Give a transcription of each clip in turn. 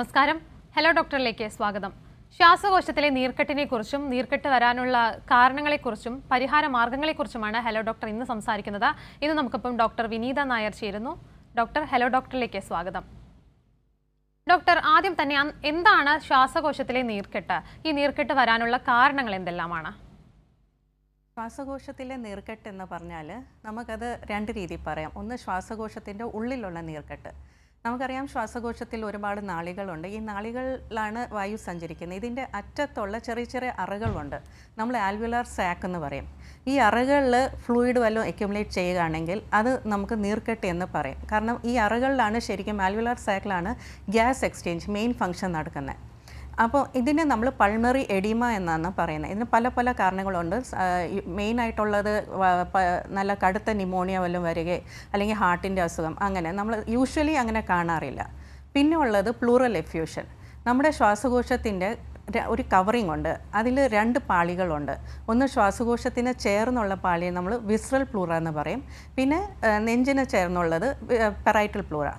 നമസ്കാരം. ഹലോ ഡോക്ടറിലേക്ക് സ്വാഗതം. ശ്വാസകോശത്തിലെ നീർക്കെട്ടിനെക്കുറിച്ചും നീർക്കെട്ട് വരാനുള്ള കാരണങ്ങളെക്കുറിച്ചും പരിഹാര മാർഗങ്ങളെക്കുറിച്ചുമാണ് ഹലോ ഡോക്ടർ ഇന്ന് സംസാരിക്കുന്നത്. ഇന്ന് നമുക്കിപ്പം ഡോക്ടർ വിനീത നായർ ചേരുന്നു. ഡോക്ടർ, ഹലോ ഡോക്ടറിലേക്ക് സ്വാഗതം. ഡോക്ടർ, ആദ്യം തന്നെ എന്താണ് ശ്വാസകോശത്തിലെ നീർക്കെട്ട്? ഈ നീർക്കെട്ട് വരാനുള്ള കാരണങ്ങൾ എന്തെല്ലാമാണ്? ശ്വാസകോശത്തിലെ നീർക്കെട്ട് എന്ന് പറഞ്ഞാൽ നമുക്കത് രണ്ട് രീതി പറയാം. ഒന്ന് ശ്വാസകോശത്തിൻ്റെ ഉള്ളിലുള്ള നീർക്കെട്ട്. നമുക്കറിയാം ശ്വാസകോശത്തിൽ ഒരുപാട് നാളികളുണ്ട്. ഈ നാളികളിലാണ് വായു സഞ്ചരിക്കുന്നത്. ഇതിൻ്റെ അറ്റത്തുള്ള ചെറിയ ചെറിയ അറകളുണ്ട്. നമ്മൾ ആൽവിയോലാർ സാക്ക് എന്ന് പറയും. ഈ അറകളിൽ ഫ്ലൂയിഡ് വല്ലതും അക്യുമുലേറ്റ് ചെയ്യുകയാണെങ്കിൽ അത് നമുക്ക് നീർക്കെട്ട് എന്ന് പറയും. കാരണം ഈ അറകളിലാണ് ശരിക്കും ആൽവിയോലാർ സാക്കിലാണ് ഗ്യാസ് എക്സ്ചേഞ്ച് മെയിൻ ഫംഗ്ഷൻ നടക്കുന്നത്. അപ്പോൾ ഇതിനെ നമ്മൾ പൾമറി എഡിമ എന്നാണ് പറയുന്നത്. ഇതിന് പല പല കാരണങ്ങളുണ്ട്. മെയിനായിട്ടുള്ളത് നല്ല കടുത്ത ന്യൂമോണിയ വല്ലതും വരികയോ അല്ലെങ്കിൽ ഹാർട്ടിൻ്റെ അസുഖം, അങ്ങനെ നമ്മൾ യൂഷ്വലി അങ്ങനെ കാണാറില്ല. പിന്നെ ഉള്ളത് പ്ലൂറൽ എഫ്യൂഷൻ. നമ്മുടെ ശ്വാസകോശത്തിൻ്റെ ഒരു കവറിംഗ് ഉണ്ട്. അതിൽ രണ്ട് പാളികളുണ്ട്. ഒന്ന് ശ്വാസകോശത്തിന് ചേർന്നുള്ള പാളിയെ നമ്മൾ വിസ്റൽ പ്ലൂറ എന്ന് പറയും. പിന്നെ നെഞ്ചിന് ചേർന്നുള്ളത് പെറൈറ്റൽ പ്ലൂറ.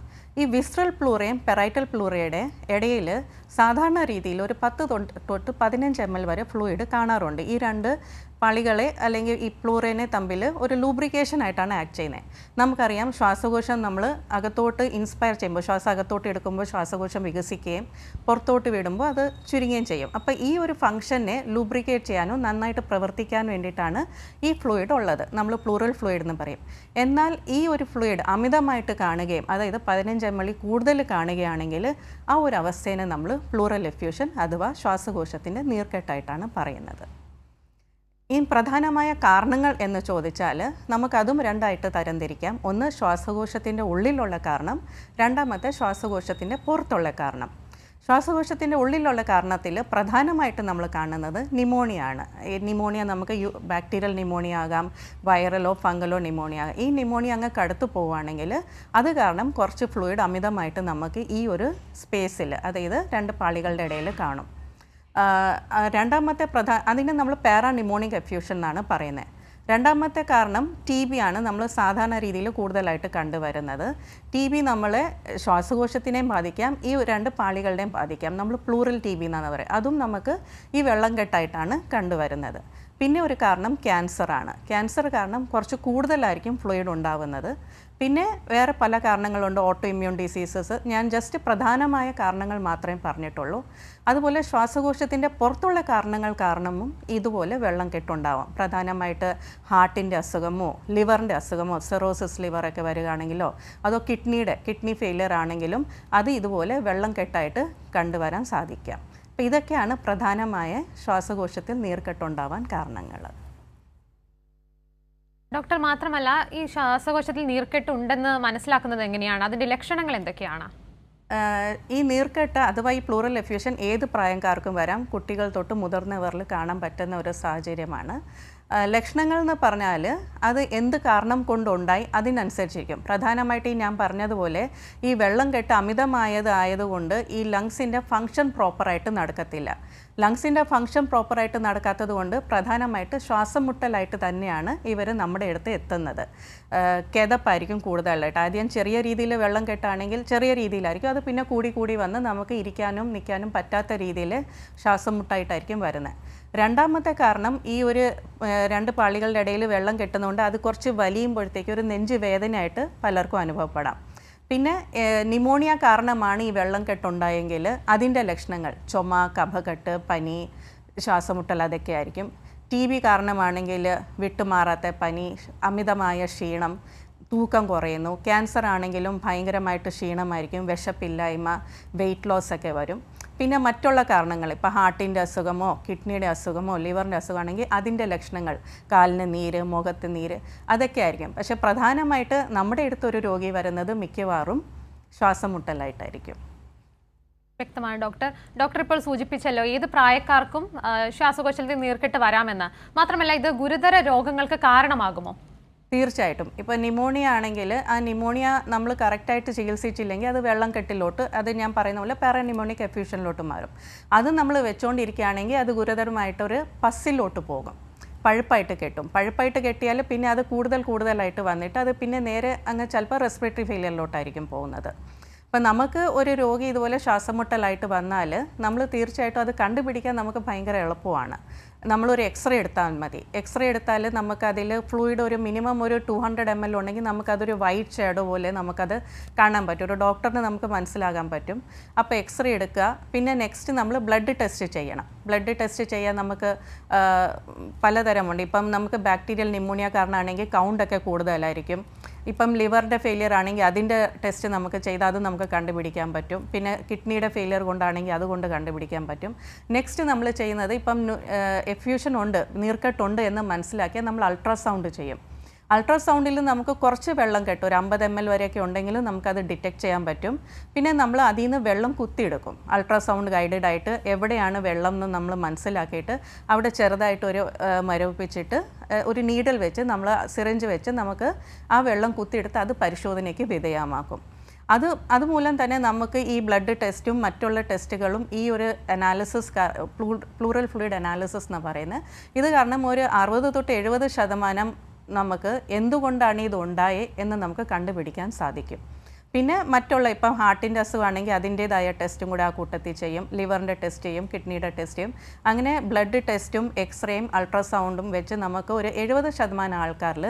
ഈ വിസ്റൽ പ്ലൂറയും പെറൈറ്റൽ പ്ലൂറയുടെ ഇടയിൽ സാധാരണ രീതിയിൽ ഒരു 10 തൊട്ട് 15 ml വരെ ഫ്ലൂയിഡ് കാണാറുണ്ട്. ഈ രണ്ട് പാളികളെ അല്ലെങ്കിൽ ഈ പ്ലൂറേനെ തമ്മിൽ ഒരു ലൂബ്രിക്കേഷൻ ആയിട്ടാണ് ആക്ട് ചെയ്യുന്നത്. നമുക്കറിയാം ശ്വാസകോശം നമ്മൾ അകത്തോട്ട് ഇൻസ്പയർ ചെയ്യുമ്പോൾ, ശ്വാസം അകത്തോട്ട് എടുക്കുമ്പോൾ ശ്വാസകോശം വികസിക്കുകയും പുറത്തോട്ട് വിടുമ്പോൾ അത് ചുരുങ്ങുകയും ചെയ്യും. അപ്പോൾ ഈ ഒരു ഫംഗ്ഷനെ ലൂബ്രിക്കേറ്റ് ചെയ്യാനും നന്നായിട്ട് പ്രവർത്തിക്കാൻ വേണ്ടിയിട്ടാണ് ഈ ഫ്ലൂയിഡ് ഉള്ളത്. നമ്മൾ പ്ലൂറൽ ഫ്ലൂയിഡ് എന്ന് പറയും. എന്നാൽ ഈ ഒരു ഫ്ലൂയിഡ് അമിതമായിട്ട് കാണുകയും, അതായത് 15 ml കൂടുതൽ കാണുകയാണെങ്കിൽ ആ ഒരു അവസ്ഥേനെ നമ്മൾ പ്ലൂറൽ എഫ്യൂഷൻ അഥവാ ശ്വാസകോശത്തിൻ്റെ നീർക്കെട്ടായിട്ടാണ് പറയുന്നത്. ഈ പ്രധാനമായ കാരണങ്ങൾ എന്ന് ചോദിച്ചാൽ നമുക്കതും രണ്ടായിട്ട് തരംതിരിക്കാം. ഒന്ന് ശ്വാസകോശത്തിൻ്റെ ഉള്ളിലുള്ള കാരണം, രണ്ടാമത്തെ ശ്വാസകോശത്തിൻ്റെ പുറത്തുള്ള കാരണം. ശ്വാസകോശത്തിൻ്റെ ഉള്ളിലുള്ള കാരണത്തിൽ പ്രധാനമായിട്ട് നമ്മൾ കാണുന്നത് ന്യൂമോണിയ ആണ്. ഈ ന്യൂമോണിയ നമുക്ക് ബാക്ടീരിയൽ ന്യൂമോണിയ ആകാം, വൈറലോ ഫംഗലോ ന്യൂമോണിയ ആകാം. ഈ ന്യൂമോണിയ അങ്ങ് കടുത്തു പോവുകയാണെങ്കിൽ അത് കാരണം കുറച്ച് ഫ്ലൂയിഡ് അമിതമായിട്ട് നമുക്ക് ഈ ഒരു സ്പേസിൽ, അതായത് രണ്ട് പാളികളുടെ ഇടയിൽ കാണും. രണ്ടാമത്തെ അതിനെ നമ്മൾ പാരാന്യൂമോണിക് എഫ്യൂഷൻ എന്നാണ് പറയുന്നത്. രണ്ടാമത്തെ കാരണം ടി ബി ആണ് നമ്മൾ സാധാരണ രീതിയിൽ കൂടുതലായിട്ട് കണ്ടുവരുന്നത്. ടി ബി നമ്മളെ ശ്വാസകോശത്തിനെയും ബാധിക്കാം, ഈ രണ്ട് പാളികളുടെയും ബാധിക്കാം. നമ്മൾ പ്ലൂറൽ ടി ബി എന്നാണ് പറയുക. അതും നമുക്ക് ഈ വെള്ളം കെട്ടായിട്ടാണ് കണ്ടുവരുന്നത്. പിന്നെ ഒരു കാരണം ക്യാൻസറാണ്. ക്യാൻസർ കാരണം കുറച്ച് കൂടുതലായിരിക്കും ഫ്ലൂയിഡ് ഉണ്ടാവുന്നത്. പിന്നെ വേറെ പല കാരണങ്ങളുണ്ട്, ഓട്ടോ ഇമ്മ്യൂൺ ഡിസീസസ്. ഞാൻ ജസ്റ്റ് പ്രധാനമായ കാരണങ്ങൾ മാത്രമേ പറഞ്ഞിട്ടുള്ളൂ. അതുപോലെ ശ്വാസകോശത്തിൻ്റെ പുറത്തുള്ള കാരണങ്ങൾ കാരണവും ഇതുപോലെ വെള്ളം കെട്ടുണ്ടാവാം. പ്രധാനമായിട്ട് ഹാർട്ടിൻ്റെ അസുഖമോ ലിവറിൻ്റെ അസുഖമോ, സിറോസിസ് ലിവറൊക്കെ വരികയാണെങ്കിലോ, അതോ കിഡ്നി ഫെയിലിയർ ആണെങ്കിലും അത് ഇതുപോലെ വെള്ളം കെട്ടായിട്ട് കണ്ടുവരാൻ സാധിക്കാം. അപ്പോൾ ഇതൊക്കെയാണ് പ്രധാനമായ ശ്വാസകോശത്തിൽ നീർക്കെട്ടുണ്ടാവാൻ കാരണങ്ങൾ. ഡോക്ടർ, മാത്രമല്ല ഈ ശ്വാസകോശത്തിൽ നീർക്കെട്ട് ഉണ്ടെന്ന് മനസ്സിലാക്കുന്നത് എങ്ങനെയാണ്? അതിൻ്റെ ലക്ഷണങ്ങൾ എന്തൊക്കെയാണ്? ഈ നീർക്കെട്ട് അഥവാ ഈ പ്ലൂറൽ എഫ്യൂഷൻ ഏത് പ്രായക്കാർക്കും വരാം. കുട്ടികൾ തൊട്ട് മുതിർന്നവരിൽ കാണാൻ പറ്റുന്ന ഒരു സാഹചര്യമാണ്. ലക്ഷണങ്ങൾ എന്ന് പറഞ്ഞാൽ അത് എന്ത് കാരണം കൊണ്ടുണ്ടായി അതിനനുസരിച്ചിരിക്കും. പ്രധാനമായിട്ട് ഈ ഞാൻ പറഞ്ഞതുപോലെ ഈ വെള്ളം കെട്ട് അമിതമായതായതുകൊണ്ട് ഈ ലങ്സിൻ്റെ ഫങ്ഷൻ പ്രോപ്പറായിട്ട് നടക്കത്തില്ല. ലങ്സിൻ്റെ ഫങ്ഷൻ പ്രോപ്പറായിട്ട് നടക്കാത്തത് കൊണ്ട് പ്രധാനമായിട്ട് ശ്വാസം മുട്ടലായിട്ട് തന്നെയാണ് ഇവർ നമ്മുടെ അടുത്ത് എത്തുന്നത്. കിതപ്പായിരിക്കും കൂടുതലായിട്ട്. ആദ്യം ചെറിയ രീതിയിൽ വെള്ളം കെട്ടാണെങ്കിൽ ചെറിയ രീതിയിലായിരിക്കും, അത് പിന്നെ കൂടി വന്ന് നമുക്ക് ഇരിക്കാനും നിൽക്കാനും പറ്റാത്ത രീതിയിൽ ശ്വാസം മുട്ടായിട്ടായിരിക്കും വരുന്നത്. രണ്ടാമത്തെ കാരണം ഈ ഒരു രണ്ട് പാളികളുടെ ഇടയിൽ വെള്ളം കെട്ടുന്നതുകൊണ്ട് അത് കുറച്ച് വലിയുമ്പോഴത്തേക്ക് ഒരു നെഞ്ച് വേദനയായിട്ട് പലർക്കും അനുഭവപ്പെടാം. പിന്നെ ന്യൂമോണിയ കാരണമാണ് ഈ വെള്ളം കെട്ടുണ്ടായെങ്കിൽ അതിൻ്റെ ലക്ഷണങ്ങൾ ചുമ, കഫക്കെട്ട്, പനി, ശ്വാസമുട്ടൽ അതൊക്കെ ആയിരിക്കും. ടി ബി കാരണമാണെങ്കിൽ വിട്ടുമാറാത്ത പനി, അമിതമായ ക്ഷീണം, തൂക്കം കുറയുന്നു. ക്യാൻസർ ആണെങ്കിലും ഭയങ്കരമായിട്ട് ക്ഷീണമായിരിക്കും, വിശപ്പില്ലായ്മ, വെയിറ്റ് ലോസ് ഒക്കെ വരും. പിന്നെ മറ്റുള്ള കാരണങ്ങൾ, ഇപ്പോൾ ഹാർട്ടിൻ്റെ അസുഖമോ കിഡ്നിയുടെ അസുഖമോ ലിവറിൻ്റെ അസുഖമാണെങ്കിൽ അതിൻ്റെ ലക്ഷണങ്ങൾ കാലിന് നീര്, മുഖത്ത് നീര്, അതൊക്കെ ആയിരിക്കും. പക്ഷേ പ്രധാനമായിട്ട് നമ്മുടെ അടുത്തൊരു രോഗി വരുന്നത് മിക്കവാറും ശ്വാസം മുട്ടലായിട്ടായിരിക്കും. വ്യക്തമാണ് ഡോക്ടർ. ഡോക്ടർ ഇപ്പോൾ സൂചിപ്പിച്ചല്ലോ ഏത് പ്രായക്കാർക്കും ശ്വാസകോശത്തിൽ നീർക്കെട്ട് വരാമെന്ന്. മാത്രമല്ല ഇത് ഗുരുതര രോഗങ്ങൾക്ക് കാരണമാകുമോ? തീർച്ചയായിട്ടും. ഇപ്പോൾ ന്യൂമോണിയ ആണെങ്കിൽ ആ ന്യൂമോണിയ നമ്മൾ കറക്റ്റായിട്ട് ചികിത്സിച്ചില്ലെങ്കിൽ അത് വെള്ളം കെട്ടിലോട്ട്, അത് ഞാൻ പറയുന്ന പോലെ പാരാന്യൂമോണിക് എഫ്യൂഷനിലോട്ട് മാറും. അത് നമ്മൾ വെച്ചുകൊണ്ടിരിക്കുകയാണെങ്കിൽ അത് ഗുരുതരമായിട്ടൊരു പസ്സിലോട്ട് പോകും. പഴുപ്പായിട്ട് കെട്ടും. പഴുപ്പായിട്ട് കെട്ടിയാൽ പിന്നെ അത് കൂടുതലായിട്ട് വന്നിട്ട് അത് പിന്നെ നേരെ അങ്ങ് ചിലപ്പോൾ റെസ്പിറേറ്ററി ഫെയിലിയറിലോട്ടായിരിക്കും പോകുന്നത്. അപ്പം നമുക്ക് ഒരു രോഗി ഇതുപോലെ ശ്വാസമുട്ടലായിട്ട് വന്നാൽ നമ്മൾ തീർച്ചയായിട്ടും അത് കണ്ടുപിടിക്കാൻ നമുക്ക് ഭയങ്കര എളുപ്പമാണ്. നമ്മളൊരു എക്സ്റേ എടുത്താൽ മതി. എക്സ്റേ എടുത്താൽ നമുക്കതിൽ ഫ്ലൂയിഡ് ഒരു മിനിമം ഒരു 200 ml ഉണ്ടെങ്കിൽ നമുക്കതൊരു വൈറ്റ് ഷേഡോ പോലെ നമുക്കത് കാണാൻ പറ്റും. ഒരു ഡോക്ടറിന് നമുക്ക് മനസ്സിലാകാൻ പറ്റും. അപ്പോൾ എക്സ്റേ എടുക്കുക. പിന്നെ നെക്സ്റ്റ് നമ്മൾ ബ്ലഡ് ടെസ്റ്റ് ചെയ്യണം. ബ്ലഡ് ടെസ്റ്റ് ചെയ്യാൻ നമുക്ക് പലതരമുണ്ട്. ഇപ്പം നമുക്ക് ബാക്ടീരിയൽ ന്യൂമോണിയ കാരണമാണെങ്കിൽ കൗണ്ടൊക്കെ കൂടുതലായിരിക്കും. ഇപ്പം ലിവറിൻ്റെ ഫെയിലിയർ ആണെങ്കിൽ അതിൻ്റെ ടെസ്റ്റ് നമുക്ക് ചെയ്താൽ അത് നമുക്ക് കണ്ടുപിടിക്കാൻ പറ്റും. പിന്നെ കിഡ്നിയുടെ ഫെയിലിയർ കൊണ്ടാണെങ്കിൽ അതുകൊണ്ട് കണ്ടുപിടിക്കാൻ പറ്റും. നെക്സ്റ്റ് നമ്മൾ ചെയ്യുന്നത് ഇപ്പം എഫ്യൂഷൻ ഉണ്ട്, നീർക്കെട്ടുണ്ട് എന്ന് മനസ്സിലാക്കിയാൽ നമ്മൾ അൾട്രാസൗണ്ട് ചെയ്യും. അൾട്രാസൗണ്ടിൽ നമുക്ക് കുറച്ച് വെള്ളം കിട്ടും, ഒരു 50 ml വരെയൊക്കെ ഉണ്ടെങ്കിലും നമുക്കത് ഡിറ്റക്ട് ചെയ്യാൻ പറ്റും. പിന്നെ നമ്മൾ അതിൽ നിന്ന് വെള്ളം കുത്തിയെടുക്കും. അൾട്രാസൗണ്ട് ഗൈഡഡ് ആയിട്ട് എവിടെയാണ് വെള്ളം എന്ന് നമ്മൾ മനസ്സിലാക്കിയിട്ട് അവിടെ ചെറുതായിട്ടൊരു മരവിപ്പിച്ചിട്ട് ഒരു നീഡിൽ വെച്ച് നമ്മൾ സിറിഞ്ച് വെച്ച് നമുക്ക് ആ വെള്ളം കുത്തിയെടുത്ത് അത് പരിശോധനയ്ക്ക് വിധേയമാക്കും. അതുമൂലം തന്നെ നമുക്ക് ഈ ബ്ലഡ് ടെസ്റ്റും മറ്റുള്ള ടെസ്റ്റുകളും ഈ ഒരു അനാലിസിസ് പ്ലൂറൽ ഫ്ലൂയിഡ് അനാലിസിസ് എന്ന് പറയുന്നത് ഇത് കാരണം ഒരു 60-70% നമുക്ക് എന്തുകൊണ്ടാണ് ഇത് ഉണ്ടായേ എന്ന് നമുക്ക് കണ്ടുപിടിക്കാൻ സാധിക്കും. പിന്നെ മറ്റുള്ള ഇപ്പം ഹാർട്ടിൻ്റെ അസുഖമാണെങ്കിൽ അതിൻ്റേതായ ടെസ്റ്റും കൂടെ ആ കൂട്ടത്തിൽ ചെയ്യും. ലിവറിൻ്റെ ടെസ്റ്റ് ചെയ്യും, കിഡ്നിയുടെ ടെസ്റ്റ് ചെയ്യും. അങ്ങനെ ബ്ലഡ് ടെസ്റ്റും എക്സ്റേയും അൾട്രാസൗണ്ടും വെച്ച് നമുക്ക് ഒരു 70% ആൾക്കാരിൽ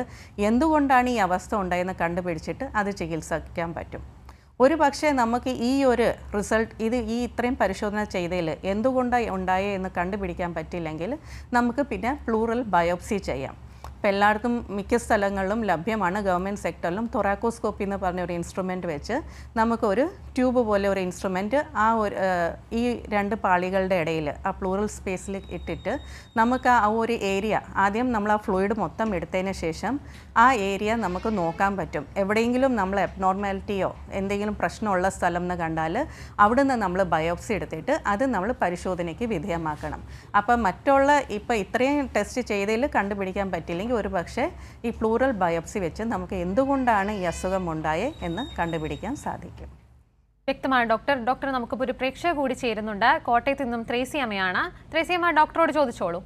എന്തുകൊണ്ടാണ് ഈ അവസ്ഥ ഉണ്ടായെന്ന് കണ്ടുപിടിച്ചിട്ട് അത് ചികിത്സിക്കാൻ പറ്റും. ഒരു പക്ഷേ നമുക്ക് ഈ ഒരു റിസൾട്ട് ഈ ഇത്രയും പരിശോധന ചെയ്തതിൽ എന്തുകൊണ്ടാണ് ഉണ്ടായേ എന്ന് കണ്ടുപിടിക്കാൻ പറ്റില്ലെങ്കിൽ നമുക്ക് പിന്നെ പ്ലൂറൽ ബയോപ്സി ചെയ്യാം. ഇപ്പോൾ എല്ലായിടത്തും മിക്ക സ്ഥലങ്ങളിലും ലഭ്യമാണ്. ഗവൺമെൻറ് സെക്ടറിലും തൊറാക്കോസ്കോപ്പി എന്ന് പറഞ്ഞ ഒരു ഇൻസ്ട്രുമെൻറ്റ് വെച്ച് നമുക്കൊരു ട്യൂബ് പോലെ ഒരു ഇൻസ്ട്രുമെൻറ്റ് ഈ 2 പാളികളുടെ ഇടയിൽ ആ പ്ലൂറൽ സ്പേസിൽ ഇട്ടിട്ട് നമുക്ക് ആ ഒരു ഏരിയ ആദ്യം നമ്മൾ ആ ഫ്ലൂയിഡ് മൊത്തം എടുത്തതിന് ശേഷം ആ ഏരിയ നമുക്ക് നോക്കാൻ പറ്റും. എവിടെയെങ്കിലും നമ്മൾ അബ്നോർമാലിറ്റിയോ എന്തെങ്കിലും പ്രശ്നമുള്ള സ്ഥലം എന്ന് കണ്ടാൽ അവിടെ നിന്ന് നമ്മൾ ബയോപ്സി എടുത്തിട്ട് അത് നമ്മൾ പരിശോധനയ്ക്ക് വിധേയമാക്കണം. അപ്പം മറ്റുള്ള ഇപ്പോൾ ഇത്രയും ടെസ്റ്റ് ചെയ്തതിൽ കണ്ടുപിടിക്കാൻ പറ്റില്ലെങ്കിൽ ഒരു പക്ഷേ ഈ പ്ലൂറൽ ബയോപ്സി വെച്ച് നമുക്ക് എന്തുകൊണ്ടാണ് ഈ അസുഖം ഉണ്ടായേ എന്ന് കണ്ടുപിടിക്കാൻ സാധിക്കും. വ്യക്തമാണ് ഡോക്ടർ നമുക്കിപ്പോൾ ഒരു പ്രേക്ഷക കൂടി ചേരുന്നുണ്ട്. കോട്ടയത്ത് നിന്നും ത്രേസ്യാമ്മയാണ്. ത്രേസ്യാമ്മ ഡോക്ടറോട് ചോദിച്ചോളൂ.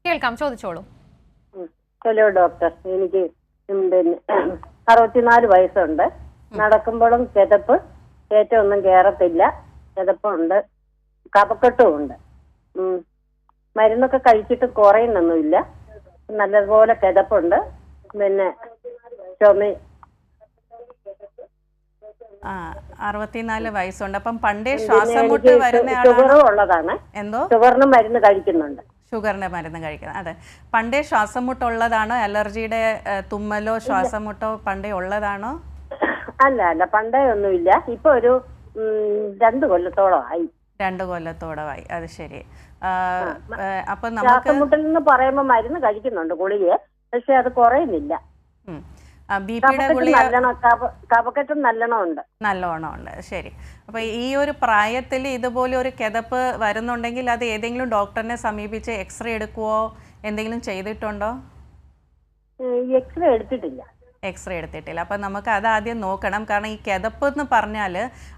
കേൾക്കാം, ചോദിച്ചോളൂ. ഹലോ ഡോക്ടർ, എനിക്ക് 64 വയസ്സുണ്ട്. നടക്കുമ്പോഴും കിതപ്പ്, കയറ്റമൊന്നും കയറത്തില്ല, കിതപ്പുണ്ട്, കഫക്കെട്ടും ഉണ്ട്. മരുന്നൊക്കെ കഴിച്ചിട്ട് കുറയുന്നൊന്നുമില്ല. നല്ലതുപോലെ കിതപ്പുണ്ട്, പിന്നെ ചുമ. 64 വയസ്സുണ്ട്. അപ്പം പണ്ടേ ശ്വാസം മുട്ട് വരുന്ന ഷുഗറും ഉള്ളതാണ്. എന്തോ ഷുഗറിന് മരുന്ന് കഴിക്കുന്നുണ്ട്. ഷുഗറിൻ്റെ മരുന്ന് കഴിക്കുന്നത്. അതെ, പണ്ടേ ശ്വാസം മുട്ടുള്ളതാണോ? അലർജിയുടെ തുമ്മലോ ശ്വാസം മുട്ടോ പണ്ടേ ഉള്ളതാണോ? അല്ല, പണ്ടേ ഒന്നുമില്ല. ഇപ്പൊ ഒരു 2 കൊല്ലത്തോളമായി. 2 കൊല്ലത്തോളമായി. അത് ശരി. അപ്പൊ ശ്വാസം മുട്ടൽ എന്ന് പറയുമ്പോൾ മരുന്ന് കഴിക്കുന്നുണ്ട്, ഗുളിക, പക്ഷെ അത് കുറയുന്നില്ല. ബിപിയുടെ ഗുളിക കഫക്കെട്ടും നല്ലോണം ഉണ്ട്. ശരി. അപ്പോൾ ഈ ഒരു പ്രായത്തിൽ ഇതുപോലെ ഒരു കിതപ്പ് വരുന്നുണ്ടെങ്കിൽ അത് ഏതെങ്കിലും ഡോക്ടറിനെ സമീപിച്ച് എക്സ്റേ എടുക്കുവോ എന്തെങ്കിലും ചെയ്തിട്ടുണ്ടോ? എക്സ്റേ എടുത്തിട്ടില്ല. അപ്പം നമുക്ക് അത് ആദ്യം നോക്കണം. കാരണം ഈ കിതപ്പ് എന്ന് പറഞ്ഞാൽ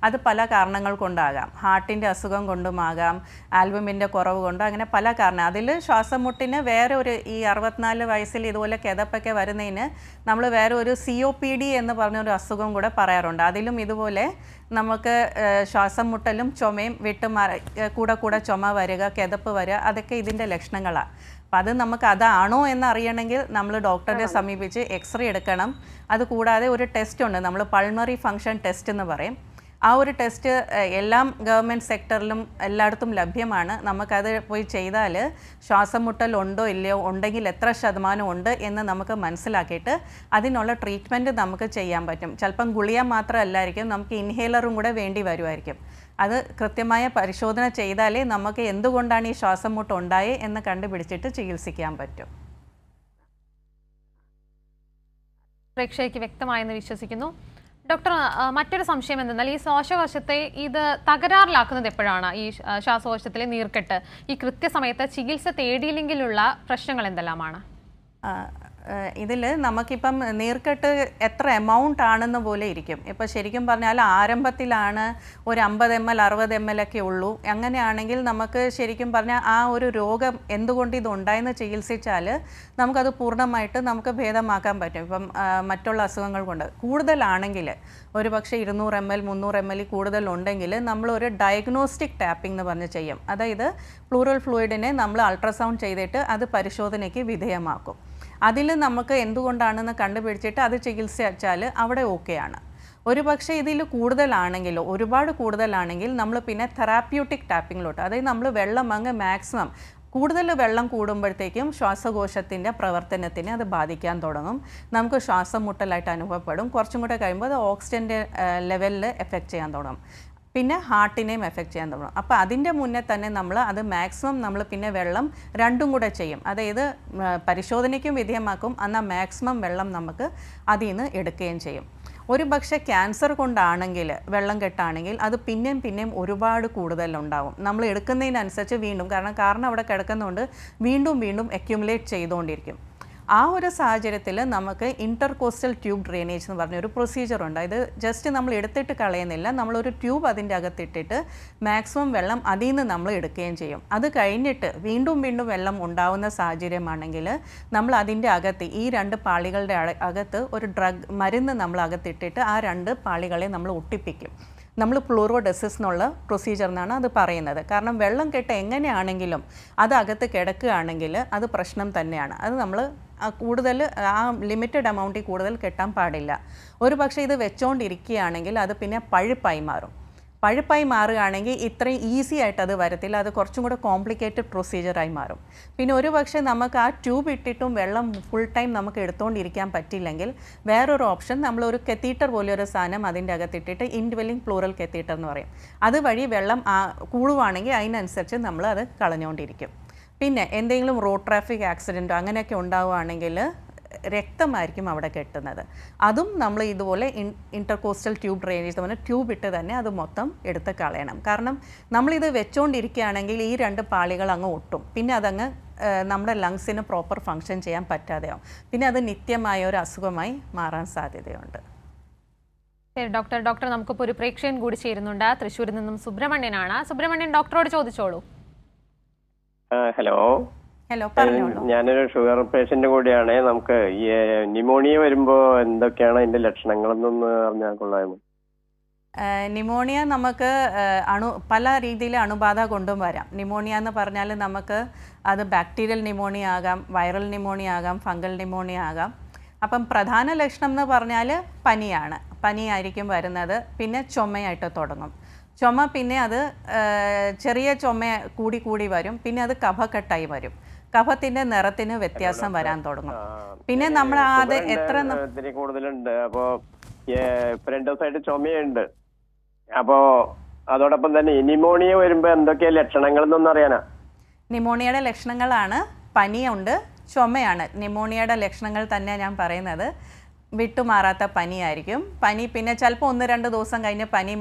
അത് പല കാരണങ്ങൾ കൊണ്ടാകാം. ഹാർട്ടിൻ്റെ അസുഖം കൊണ്ടുമാകാം, ആൽബുമിൻ്റെ കുറവ് കൊണ്ടോ, അങ്ങനെ പല കാരണം. അതിൽ ശ്വാസം മുട്ടിന് വേറെ ഒരു ഈ 64 വയസ്സിൽ ഇതുപോലെ കിതപ്പൊക്കെ വരുന്നതിന് നമ്മൾ വേറെ ഒരു COPD എന്ന് പറഞ്ഞൊരു അസുഖം കൂടെ പറയാറുണ്ട്. അതിലും ഇതുപോലെ നമുക്ക് ശ്വാസം മുട്ടലും ചുമയും കൂടെ ചുമ വരിക, കിതപ്പ് വരിക, അതൊക്കെ ഇതിൻ്റെ ലക്ഷണങ്ങളാണ്. അപ്പം അത് നമുക്ക് അതാണോ എന്നറിയണമെങ്കിൽ നമ്മൾ ഡോക്ടറെ സമീപിച്ച് എക്സ്റേ എടുക്കണം. അതുകൂടാതെ ഒരു ടെസ്റ്റ് ഉണ്ട്, നമ്മൾ പൾമറി ഫങ്ഷൻ ടെസ്റ്റ് എന്ന് പറയും. ആ ഒരു ടെസ്റ്റ് എല്ലാം ഗവൺമെൻറ് സെക്ടറിലും എല്ലായിടത്തും ലഭ്യമാണ്. നമുക്കത് പോയി ചെയ്താൽ ശ്വാസം മുട്ടൽ ഉണ്ടോ ഇല്ലയോ, ഉണ്ടെങ്കിൽ എത്ര ശതമാനം ഉണ്ട് എന്ന് നമുക്ക് മനസ്സിലാക്കിയിട്ട് അതിനുള്ള ട്രീറ്റ്മെൻറ്റ് നമുക്ക് ചെയ്യാൻ പറ്റും. ചിലപ്പം ഗുളിക മാത്രമല്ലായിരിക്കും, നമുക്ക് ഇൻഹേലറും കൂടെ വേണ്ടി വരുമായിരിക്കും. അത് കൃത്യമായ പരിശോധന ചെയ്താലേ നമുക്ക് എന്തുകൊണ്ടാണ് ഈ ശ്വാസം മുട്ട് ഉണ്ടായേ എന്ന് കണ്ടുപിടിച്ചിട്ട് ചികിത്സിക്കാൻ പറ്റും. പ്രേക്ഷകർക്ക് വ്യക്തമായെന്ന് വിശ്വസിക്കുന്നു. ഡോക്ടർ, മറ്റൊരു സംശയം എന്തെന്നാൽ ഈ ശ്വാസകോശത്തെ ഇത് തകരാറിലാക്കുന്നത് എപ്പോഴാണ്? ഈ ശ്വാസകോശത്തിലെ നീർക്കെട്ട് ഈ കൃത്യസമയത്ത് ചികിത്സ തേടിയില്ലെങ്കിലുള്ള പ്രശ്നങ്ങൾ എന്തെല്ലാമാണ്? ഇതിൽ നമുക്കിപ്പം നീർക്കെട്ട് എത്ര എമൗണ്ട് ആണെന്ന് പോലെ ഇരിക്കും. ഇപ്പോൾ ശരിക്കും പറഞ്ഞാൽ ആരംഭത്തിലാണ് ഒരു 50 ml 60 ml ഒക്കെ ഉള്ളൂ. അങ്ങനെയാണെങ്കിൽ നമുക്ക് ശരിക്കും പറഞ്ഞാൽ ആ ഒരു രോഗം എന്തുകൊണ്ട് ഇതുണ്ടായെന്ന് ചികിത്സിച്ചാൽ നമുക്കത് പൂർണ്ണമായിട്ട് നമുക്ക് ഭേദമാക്കാൻ പറ്റും. ഇപ്പം മറ്റുള്ള അസുഖങ്ങൾ കൊണ്ട് കൂടുതലാണെങ്കിൽ ഒരു പക്ഷേ 200 ml 300 ml കൂടുതലുണ്ടെങ്കിൽ നമ്മളൊരു ഡയഗ്നോസ്റ്റിക് ടാപ്പിംഗ് എന്ന് പറഞ്ഞ് ചെയ്യും. അതായത് പ്ലൂറൽ ഫ്ലൂയിഡിനെ നമ്മൾ അൾട്രാസൗണ്ട് ചെയ്തിട്ട് അത് പരിശോധനയ്ക്ക് വിധേയമാക്കും. അതിൽ നമുക്ക് എന്തുകൊണ്ടാണെന്ന് കണ്ടുപിടിച്ചിട്ട് അത് ചികിത്സിച്ചാൽ അവിടെ ഓക്കെയാണ്. ഒരു പക്ഷേ ഇതിൽ കൂടുതലാണെങ്കിലോ ഒരുപാട് കൂടുതലാണെങ്കിൽ നമ്മൾ പിന്നെ തെറാപ്യൂട്ടിക് ടാപ്പിങ്ങിലോട്ട്, അതായത് നമ്മൾ വെള്ളം അങ്ങ് മാക്സിമം കൂടുതൽ വെള്ളം കൂടുമ്പോഴത്തേക്കും ശ്വാസകോശത്തിൻ്റെ പ്രവർത്തനത്തിനെ അത് ബാധിക്കാൻ തുടങ്ങും. നമുക്ക് ശ്വാസം മുട്ടലായിട്ട് അനുഭവപ്പെടും. കുറച്ചും കൂടെ കഴിയുമ്പോൾ അത് ഓക്സിജൻ്റെ ലെവലിൽ എഫക്റ്റ് ചെയ്യാൻ തുടങ്ങും. പിന്നെ ഹാർട്ടിനെയും എഫക്റ്റ് ചെയ്യാൻ തുടങ്ങും. അപ്പോൾ അതിൻ്റെ മുന്നേ തന്നെ നമ്മൾ അത് മാക്സിമം നമ്മൾ പിന്നെ വെള്ളം രണ്ടും കൂടെ ചെയ്യും. അതായത് പരിശോധനയ്ക്കും വിധേയമാക്കും, എന്നാൽ മാക്സിമം വെള്ളം നമുക്ക് അതിൽ നിന്ന് എടുക്കുകയും ചെയ്യും. ഒരു പക്ഷേ ക്യാൻസർ കൊണ്ടാണെങ്കിൽ വെള്ളം കെട്ടാണെങ്കിൽ അത് പിന്നെയും ഒരുപാട് കൂടുതലുണ്ടാവും. നമ്മൾ എടുക്കുന്നതിനനുസരിച്ച് വീണ്ടും കാരണം അവിടെ കിടക്കുന്നതുകൊണ്ട് വീണ്ടും അക്യുമുലേറ്റ് ചെയ്തുകൊണ്ടിരിക്കും. ആ ഒരു സാഹചര്യത്തിൽ നമുക്ക് ഇൻ്റർകോസ്റ്റൽ ട്യൂബ് ഡ്രെയിനേജ് എന്ന് പറഞ്ഞൊരു പ്രൊസീജിയറുണ്ട്. ഇത് ജസ്റ്റ് നമ്മൾ എടുത്തിട്ട് കളയുന്നില്ല, നമ്മളൊരു ട്യൂബ് അതിൻ്റെ അകത്തിട്ടിട്ട് മാക്സിമം വെള്ളം അതിൽ നിന്ന് നമ്മൾ എടുക്കുകയും ചെയ്യും. അത് കഴിഞ്ഞിട്ട് വീണ്ടും വെള്ളം ഉണ്ടാവുന്ന സാഹചര്യമാണെങ്കിൽ നമ്മൾ അതിൻ്റെ അകത്ത് ഈ 2 പാളികളുടെ അകത്ത് ഒരു മരുന്ന് നമ്മൾ അകത്തിട്ടിട്ട് ആ 2 പാളികളെ നമ്മൾ ഒട്ടിപ്പിക്കും. നമ്മൾ പ്ലൂറോഡെസിസ് എന്നുള്ള പ്രൊസീജിയർ എന്നാണ് അത് പറയുന്നത്. കാരണം വെള്ളം കെട്ട് എങ്ങനെയാണെങ്കിലും അത് അകത്ത് കിടക്കുകയാണെങ്കിൽ അത് പ്രശ്നം തന്നെയാണ്. അത് നമ്മൾ കൂടുതൽ ആ ലിമിറ്റഡ് എമൗണ്ടിൽ കൂടുതൽ കെട്ടാൻ പാടില്ല. ഒരു പക്ഷേ ഇത് വെച്ചുകൊണ്ടിരിക്കുകയാണെങ്കിൽ അത് പിന്നെ പഴുപ്പായി മാറുകയാണെങ്കിൽ ഇത്രയും ഈസി ആയിട്ട് അത് വരത്തില്ല. അത് കുറച്ചും കൂടെ കോംപ്ലിക്കേറ്റഡ് പ്രൊസീജിയറായി മാറും. പിന്നെ ഒരു പക്ഷേ നമുക്ക് ആ ട്യൂബ് ഇട്ടിട്ടും വെള്ളം ഫുൾ ടൈം നമുക്ക് എടുത്തുകൊണ്ടിരിക്കാൻ പറ്റില്ലെങ്കിൽ വേറൊരു ഓപ്ഷൻ, നമ്മളൊരു കെത്തീറ്റർ പോലെയൊരു സാധനം അതിൻ്റെ അകത്തിട്ടിട്ട് ഇൻഡ്വെല്ലിംഗ് പ്ലൂറൽ കെത്തീറ്റർ എന്ന് പറയും. അതുവഴി വെള്ളം കൂടുവാണെങ്കിൽ അതിനനുസരിച്ച് നമ്മൾ അത് കളഞ്ഞുകൊണ്ടിരിക്കും. പിന്നെ എന്തെങ്കിലും റോഡ് ട്രാഫിക് ആക്സിഡൻറ്റോ അങ്ങനെയൊക്കെ ഉണ്ടാവുകയാണെങ്കിൽ രക്തമായിരിക്കും അവിടെ കെട്ടുന്നത്. അതും നമ്മൾ ഇതുപോലെ ഇൻ്റർകോസ്റ്റൽ ട്യൂബ് ഡ്രെയിനേജ് എന്ന് പറഞ്ഞാൽ ട്യൂബ് ഇട്ട് തന്നെ അത് മൊത്തം എടുത്ത് കളയണം. കാരണം നമ്മളിത് വെച്ചുകൊണ്ടിരിക്കുകയാണെങ്കിൽ ഈ 2 പാളികൾ അങ്ങ് ഒട്ടും. പിന്നെ അതങ്ങ് നമ്മുടെ ലങ്സിന് പ്രോപ്പർ ഫങ്ഷൻ ചെയ്യാൻ പറ്റാതെയാവും. പിന്നെ അത് നിത്യമായ ഒരു അസുഖമായി മാറാൻ സാധ്യതയുണ്ട്. ഡോക്ടർ നമുക്കിപ്പോൾ ഒരു പ്രേക്ഷകൻ കൂടി ചേരുന്നുണ്ട്. തൃശ്ശൂരിൽ നിന്നും സുബ്രഹ്മണ്യനാണ്. സുബ്രഹ്മണ്യൻ ഡോക്ടറോട് ചോദിച്ചോളൂ. ഹലോ, പറഞ്ഞോളൂ. ഞാനൊരു ഷുഗർ പേഷ്യന്റ് കൂടിയാണ്. നമുക്ക് ഈ ന്യൂമോണിയ വരുമ്പോൾ എന്തൊക്കെയാണ് അതിന്റെ ലക്ഷണങ്ങളെന്നൊന്ന് പറഞ്ഞാൽ കൊള്ളാമോ? ന്യൂമോണിയ നമുക്ക് പല രീതിയിൽ അണുബാധ കൊണ്ടും വരാം. ന്യൂമോണിയ എന്ന് പറഞ്ഞാൽ നമുക്ക് അത് ബാക്ടീരിയൽ ന്യൂമോണിയ ആകാം, വൈറൽ ന്യൂമോണിയ ആകാം, ഫംഗൽ ന്യൂമോണിയ ആകാം. അപ്പം പ്രധാന ലക്ഷണം എന്ന് പറഞ്ഞാൽ പനിയായിരിക്കും വരുന്നത്. പിന്നെ ചുമയായിട്ട് തുടങ്ങും. ചുമ പിന്നെ അത് ചെറിയ ചുമ കൂടി വരും. പിന്നെ അത് കഫക്കെട്ടായി വരും. കഫത്തിന്റെ നിറത്തിന് വ്യത്യാസം വരാൻ തുടങ്ങും. പിന്നെ നമ്മൾ എത്ര കൂടുതലുണ്ട്. അപ്പോ 2 ദിവസമായിട്ട് ചുമയുണ്ട്. അപ്പോ അതോടൊപ്പം തന്നെ ന്യൂമോണിയ വരുമ്പോ എന്തൊക്കെയാ ലക്ഷണങ്ങൾ എന്നൊന്നും അറിയാനാ? ന്യൂമോണിയയുടെ ലക്ഷണങ്ങളാണ് പനിയുണ്ട്, ചുമയാണ്. ന്യൂമോണിയയുടെ ലക്ഷണങ്ങൾ തന്നെ ഞാൻ പറയുന്നത്. വിട്ടുമാറാത്ത പനിയായിരിക്കും. പനി പിന്നെ ചിലപ്പോൾ 1-2 ദിവസം കഴിഞ്ഞ് പനി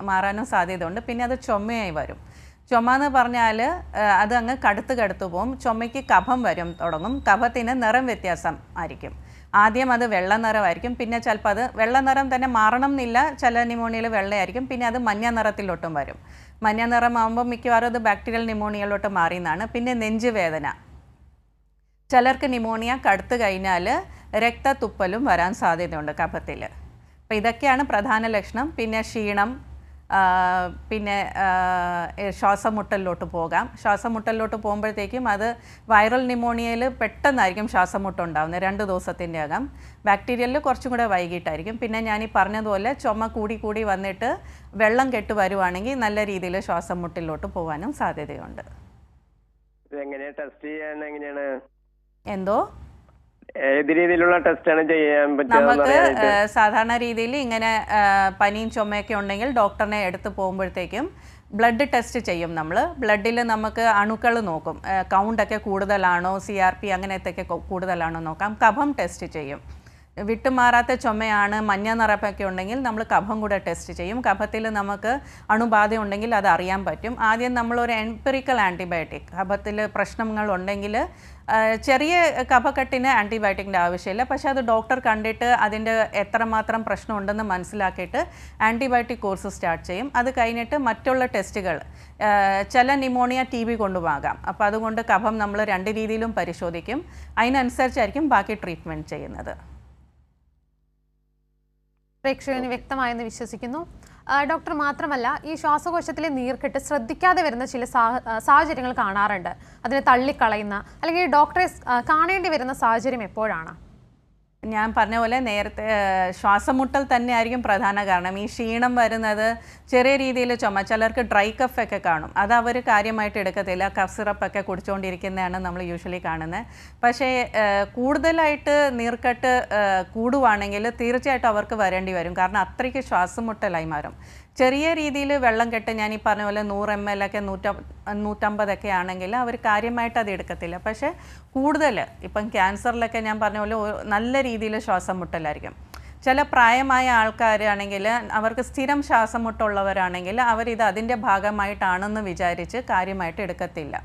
മാറാനും സാധ്യതയുണ്ട്. പിന്നെ അത് ചുമയായി വരും. ചുമ എന്ന് പറഞ്ഞാൽ അത് അങ്ങ് കടുത്ത് പോകും. ചുമയ്ക്ക് കഫം തുടങ്ങും. കഫത്തിന് നിറം വ്യത്യാസം ആയിരിക്കും. ആദ്യം അത് വെള്ള നിറമായിരിക്കും. പിന്നെ ചിലപ്പോൾ അത് വെള്ള നിറം തന്നെ മാറണം എന്നില്ല. ചില ന്യൂമോണിയയിൽ വെള്ളയായിരിക്കും. പിന്നെ അത് മഞ്ഞ നിറത്തിലോട്ടും വരും. മഞ്ഞ നിറമാകുമ്പോൾ മിക്കവാറും അത് ബാക്ടീരിയൽ ന്യൂമോണിയയിലോട്ട് മാറിയെന്നാണ്. പിന്നെ നെഞ്ചുവേദന. ചിലർക്ക് ന്യൂമോണിയ കടുത്ത് കഴിഞ്ഞാൽ രക്തത്തുപ്പലും വരാൻ സാധ്യതയുണ്ട് കഫത്തിൽ. അപ്പോൾ ഇതൊക്കെയാണ് പ്രധാന ലക്ഷണം. പിന്നെ ക്ഷീണം, പിന്നെ ശ്വാസമുട്ടലിലോട്ട് പോകാം. ശ്വാസമുട്ടലിലോട്ട് പോകുമ്പോഴത്തേക്കും അത് വൈറൽ ന്യൂമോണിയയിൽ പെട്ടെന്നായിരിക്കും ശ്വാസമുട്ടുണ്ടാകുന്നത്, 2 ദിവസത്തിൻ്റെ അകം. ബാക്ടീരിയലിൽ കുറച്ചും കൂടെ വൈകിട്ടായിരിക്കും. പിന്നെ ഞാൻ ഈ പറഞ്ഞതുപോലെ ചുമ കൂടി വന്നിട്ട് വെള്ളം കെട്ട് വരുവാണെങ്കിൽ നല്ല രീതിയിൽ ശ്വാസമുട്ടലിലോട്ട് പോകാനും സാധ്യതയുണ്ട്. ടെസ്റ്റ് ചെയ്യാൻ എങ്ങനെയാണ്? എന്തോ ഏത് രീതിയിലുള്ള ടെസ്റ്റാണ് ചെയ്യാൻ പറ്റുക? നമുക്ക് സാധാരണ രീതിയിൽ ഇങ്ങനെ പനിയും ചുമയൊക്കെ ഉണ്ടെങ്കിൽ ഡോക്ടറിനെ എടുത്ത് പോകുമ്പോഴത്തേക്കും ബ്ലഡ് ടെസ്റ്റ് ചെയ്യും. നമ്മൾ ബ്ലഡിൽ നമുക്ക് അണുക്കൾ നോക്കും. കൗണ്ടൊക്കെ കൂടുതലാണോ, CRP അങ്ങനത്തെയൊക്കെ കൂടുതലാണോ നോക്കാം. കഫം ടെസ്റ്റ് ചെയ്യും. വിട്ടുമാറാത്ത ചുമയാണ്, മഞ്ഞ നിറപ്പൊക്കെ ഉണ്ടെങ്കിൽ നമ്മൾ കഫം കൂടെ ടെസ്റ്റ് ചെയ്യും. കഫത്തിൽ നമുക്ക് അണുബാധ ഉണ്ടെങ്കിൽ അത് അറിയാൻ പറ്റും. ആദ്യം നമ്മളൊരു എംപിറിക്കൽ ആൻറ്റിബയോട്ടിക്, കഫത്തിൽ പ്രശ്നങ്ങൾ ഉണ്ടെങ്കിൽ ചെറിയ കഫക്കെട്ടിന് ആൻറ്റിബയോട്ടിക്കിൻ്റെ ആവശ്യമില്ല. പക്ഷേ അത് ഡോക്ടർ കണ്ടിട്ട് അതിൻ്റെ എത്രമാത്രം പ്രശ്നമുണ്ടെന്ന് മനസ്സിലാക്കിയിട്ട് ആൻറ്റിബയോട്ടിക് കോഴ്സ് സ്റ്റാർട്ട് ചെയ്യും. അത് കഴിഞ്ഞിട്ട് മറ്റുള്ള ടെസ്റ്റുകൾ, ചില ന്യൂമോണിയ TB കൊണ്ടുമാകാം. അപ്പോൾ അതുകൊണ്ട് കഫം നമ്മൾ 2 രീതിയിലും പരിശോധിക്കും. അതിനനുസരിച്ചായിരിക്കും ബാക്കി ട്രീറ്റ്മെൻറ്റ് ചെയ്യുന്നത്. പ്രേക്ഷകന് വ്യക്തമായെന്ന് വിശ്വസിക്കുന്നു. ഡോക്ടർ, മാത്രമല്ല ഈ ശ്വാസകോശത്തിലെ നീർക്കെട്ട് ശ്രദ്ധിക്കാതെ വരുന്ന ചില സാഹചര്യങ്ങൾ കാണാറുണ്ട്. അതിനെ തള്ളിക്കളയുന്ന അല്ലെങ്കിൽ ഡോക്ടറെ കാണേണ്ടി വരുന്ന സാഹചര്യം എപ്പോഴാണ്? ഞാൻ പറഞ്ഞ പോലെ നേരത്തെ ശ്വാസമുട്ടൽ തന്നെയായിരിക്കും പ്രധാന കാരണം. ഈ ക്ഷീണം വരുന്നത്, ചെറിയ രീതിയിൽ ചുമ, ചിലർക്ക് ഡ്രൈ കഫ് ഒക്കെ കാണും. അത് അവർ കാര്യമായിട്ട് എടുക്കത്തില്ല, കഫ് സിറപ്പൊക്കെ കുടിച്ചുകൊണ്ടിരിക്കുന്നതാണ് നമ്മൾ യൂഷ്വലി കാണുന്നത്. പക്ഷേ കൂടുതലായിട്ട് നീർക്കെട്ട് കൂടുവാണെങ്കിൽ തീർച്ചയായിട്ടും അവർക്ക് വരേണ്ടി വരും. കാരണം അത്രയ്ക്ക് ശ്വാസമുട്ടലായി മാറും. ചെറിയ രീതിയിൽ വെള്ളം കെട്ട്, ഞാൻ ഈ പറഞ്ഞ പോലെ 100 ml ഒക്കെ 150 ആണെങ്കിൽ അവർ കാര്യമായിട്ട് അത് എടുക്കത്തില്ല. പക്ഷേ കൂടുതൽ ഇപ്പം ക്യാൻസറിലൊക്കെ ഞാൻ പറഞ്ഞ പോലെ നല്ല രീതിയിൽ ശ്വാസം മുട്ടലായിരിക്കും. ചില പ്രായമായ ആൾക്കാരാണെങ്കിൽ, അവർക്ക് സ്ഥിരം ശ്വാസം മുട്ടുള്ളവരാണെങ്കിൽ അവരിത് അതിൻ്റെ ഭാഗമായിട്ടാണെന്ന് വിചാരിച്ച് കാര്യമായിട്ട് എടുക്കത്തില്ല.